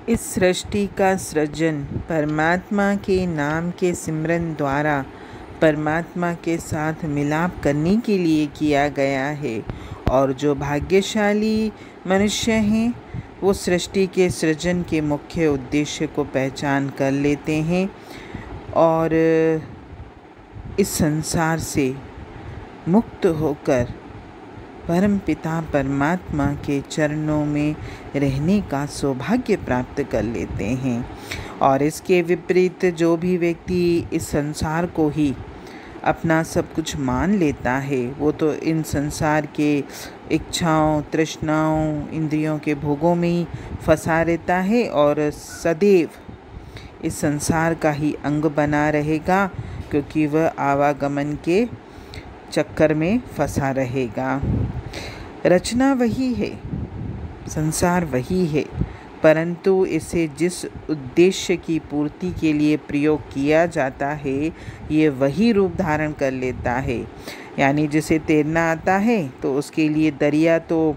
इस सृष्टि का सृजन परमात्मा के नाम के सिमरन द्वारा परमात्मा के साथ मिलाप करने के लिए किया गया है। और जो भाग्यशाली मनुष्य हैं वो सृष्टि के सृजन के मुख्य उद्देश्य को पहचान कर लेते हैं और इस संसार से मुक्त होकर परमपिता परमात्मा के चरणों में रहने का सौभाग्य प्राप्त कर लेते हैं। और इसके विपरीत जो भी व्यक्ति इस संसार को ही अपना सब कुछ मान लेता है वो तो इन संसार के इच्छाओं, तृष्णाओं, इंद्रियों के भोगों में ही फंसा रहता है और सदैव इस संसार का ही अंग बना रहेगा, क्योंकि वह आवागमन के चक्कर में फंसा रहेगा। रचना वही है, संसार वही है, परंतु इसे जिस उद्देश्य की पूर्ति के लिए प्रयोग किया जाता है ये वही रूप धारण कर लेता है। यानी जिसे तैरना आता है तो उसके लिए दरिया तो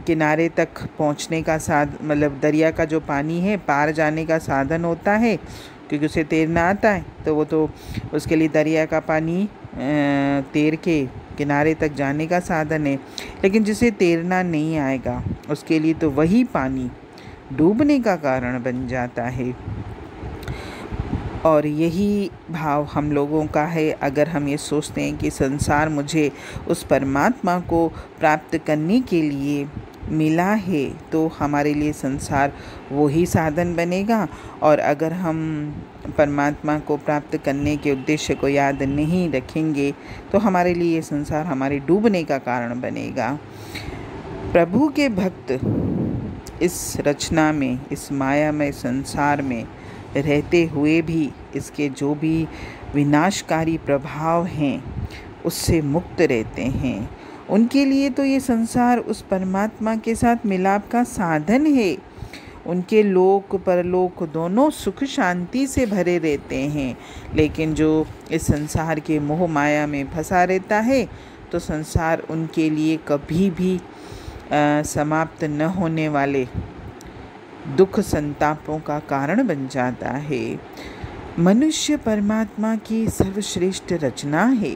किनारे तक पहुंचने का मतलब दरिया का जो पानी है पार जाने का साधन होता है, क्योंकि उसे तैरना आता है तो वो तो उसके लिए दरिया का पानी तैर के किनारे तक जाने का साधन है। लेकिन जिसे तैरना नहीं आएगा उसके लिए तो वही पानी डूबने का कारण बन जाता है। और यही भाव हम लोगों का है। अगर हम ये सोचते हैं कि संसार मुझे उस परमात्मा को प्राप्त करने के लिए मिला है तो हमारे लिए संसार वही साधन बनेगा। और अगर हम परमात्मा को प्राप्त करने के उद्देश्य को याद नहीं रखेंगे तो हमारे लिए ये संसार हमारे डूबने का कारण बनेगा। प्रभु के भक्त इस रचना में, इस मायामय संसार में रहते हुए भी इसके जो भी विनाशकारी प्रभाव हैं उससे मुक्त रहते हैं। उनके लिए तो ये संसार उस परमात्मा के साथ मिलाप का साधन है। उनके लोक परलोक दोनों सुख शांति से भरे रहते हैं। लेकिन जो इस संसार के मोह माया में फंसा रहता है तो संसार उनके लिए कभी भी समाप्त न होने वाले दुख संतापों का कारण बन जाता है। मनुष्य परमात्मा की सर्वश्रेष्ठ रचना है।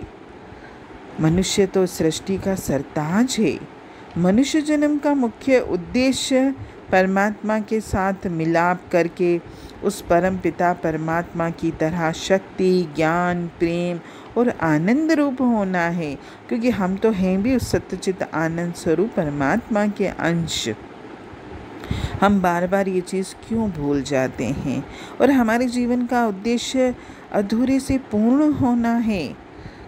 मनुष्य तो सृष्टि का सरताज है। मनुष्य जन्म का मुख्य उद्देश्य परमात्मा के साथ मिलाप करके उस परम पिता परमात्मा की तरह शक्ति, ज्ञान, प्रेम और आनंद रूप होना है, क्योंकि हम तो हैं भी उस सत्यचित आनंद स्वरूप परमात्मा के अंश। हम बार बार ये चीज़ क्यों भूल जाते हैं? और हमारे जीवन का उद्देश्य अधूरे से पूर्ण होना है,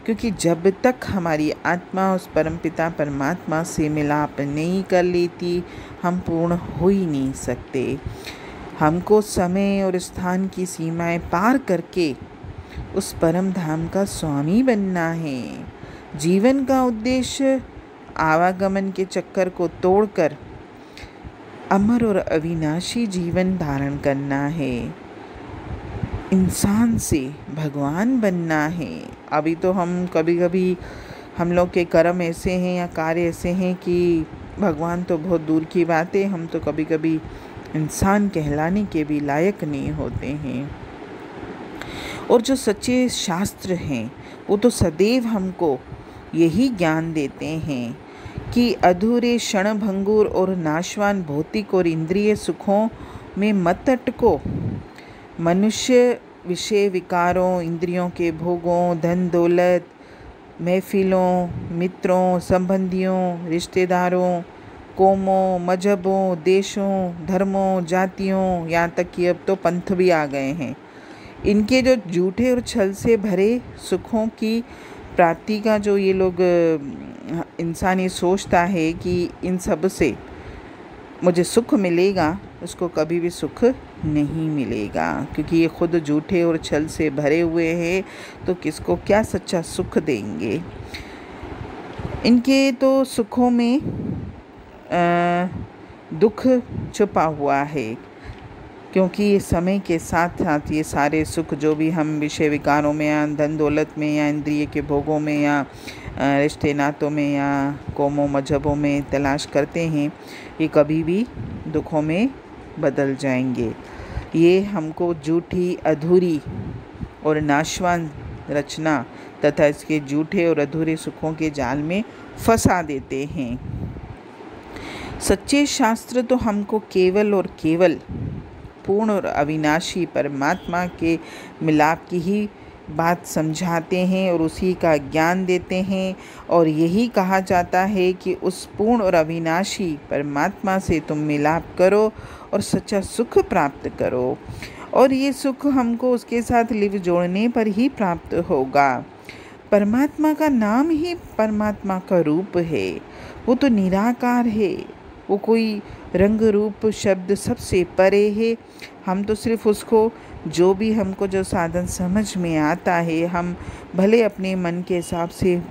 क्योंकि जब तक हमारी आत्मा उस परमपिता परमात्मा से मिलाप नहीं कर लेती हम पूर्ण हो ही नहीं सकते। हमको समय और स्थान की सीमाएं पार करके उस परम धाम का स्वामी बनना है। जीवन का उद्देश्य आवागमन के चक्कर को तोड़कर अमर और अविनाशी जीवन धारण करना है। इंसान से भगवान बनना है। अभी तो हम कभी हम लोग के कर्म ऐसे हैं या कार्य ऐसे हैं कि भगवान तो बहुत दूर की बात है, हम तो कभी इंसान कहलाने के भी लायक नहीं होते हैं। और जो सच्चे शास्त्र हैं वो तो सदैव हमको यही ज्ञान देते हैं कि अधूरे क्षणभंगुर और नाशवान भौतिक और इंद्रिय सुखों में मत अटको। मनुष्य विषय विकारों, इंद्रियों के भोगों, धन दौलत, महफिलों, मित्रों, संबंधियों, रिश्तेदारों, कौमों, मजहबों, देशों, धर्मों, जातियों, यहाँ तक कि अब तो पंथ भी आ गए हैं, इनके जो झूठे और छल से भरे सुखों की प्राप्ति का जो ये लोग इंसान ये सोचता है कि इन सब से मुझे सुख मिलेगा, उसको कभी भी सुख नहीं मिलेगा, क्योंकि ये खुद झूठे और छल से भरे हुए हैं तो किसको क्या सच्चा सुख देंगे। इनके तो सुखों में दुख छुपा हुआ है, क्योंकि समय के साथ साथ ये सारे सुख जो भी हम विषय विकारों में या धन दौलत में या इंद्रिय के भोगों में या रिश्ते नातों में या कौमों मजहबों में तलाश करते हैं, ये कभी भी दुखों में बदल जाएंगे। ये हमको झूठी, अधूरी और नाशवान रचना तथा इसके झूठे और अधूरे सुखों के जाल में फंसा देते हैं। सच्चे शास्त्र तो हमको केवल और केवल पूर्ण और अविनाशी परमात्मा के मिलाप की ही बात समझाते हैं और उसी का ज्ञान देते हैं। और यही कहा जाता है कि उस पूर्ण और अविनाशी परमात्मा से तुम मिलाप करो और सच्चा सुख प्राप्त करो, और ये सुख हमको उसके साथ लिव जोड़ने पर ही प्राप्त होगा। परमात्मा का नाम ही परमात्मा का रूप है। वो तो निराकार है, वो कोई रंग रूप शब्द सबसे परे है। हम तो सिर्फ उसको जो भी हमको जो साधन समझ में आता है हम भले अपने मन के हिसाब से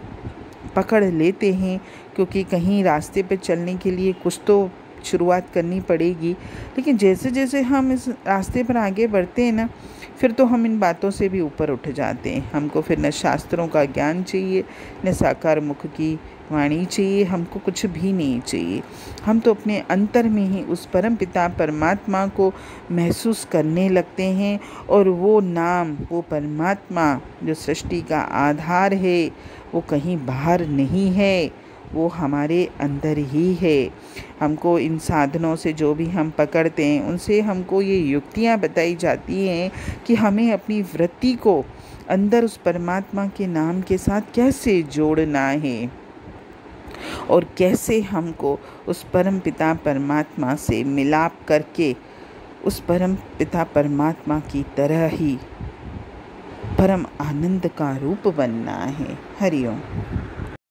पकड़ लेते हैं, क्योंकि कहीं रास्ते पे चलने के लिए कुछ तो शुरुआत करनी पड़ेगी। लेकिन जैसे जैसे हम इस रास्ते पर आगे बढ़ते हैं ना, फिर तो हम इन बातों से भी ऊपर उठ जाते हैं। हमको फिर न शास्त्रों का ज्ञान चाहिए, न साकार मुख की वाणी चाहिए, हमको कुछ भी नहीं चाहिए। हम तो अपने अंतर में ही उस परम पिता परमात्मा को महसूस करने लगते हैं, और वो नाम, वो परमात्मा जो सृष्टि का आधार है, वो कहीं बाहर नहीं है, वो हमारे अंदर ही है। हमको इन साधनों से जो भी हम पकड़ते हैं उनसे हमको ये युक्तियाँ बताई जाती हैं कि हमें अपनी वृत्ति को अंदर उस परमात्मा के नाम के साथ कैसे जोड़ना है, और कैसे हमको उस परम पिता परमात्मा से मिलाप करके उस परम पिता परमात्मा की तरह ही परम आनंद का रूप बनना है। हरि ओम।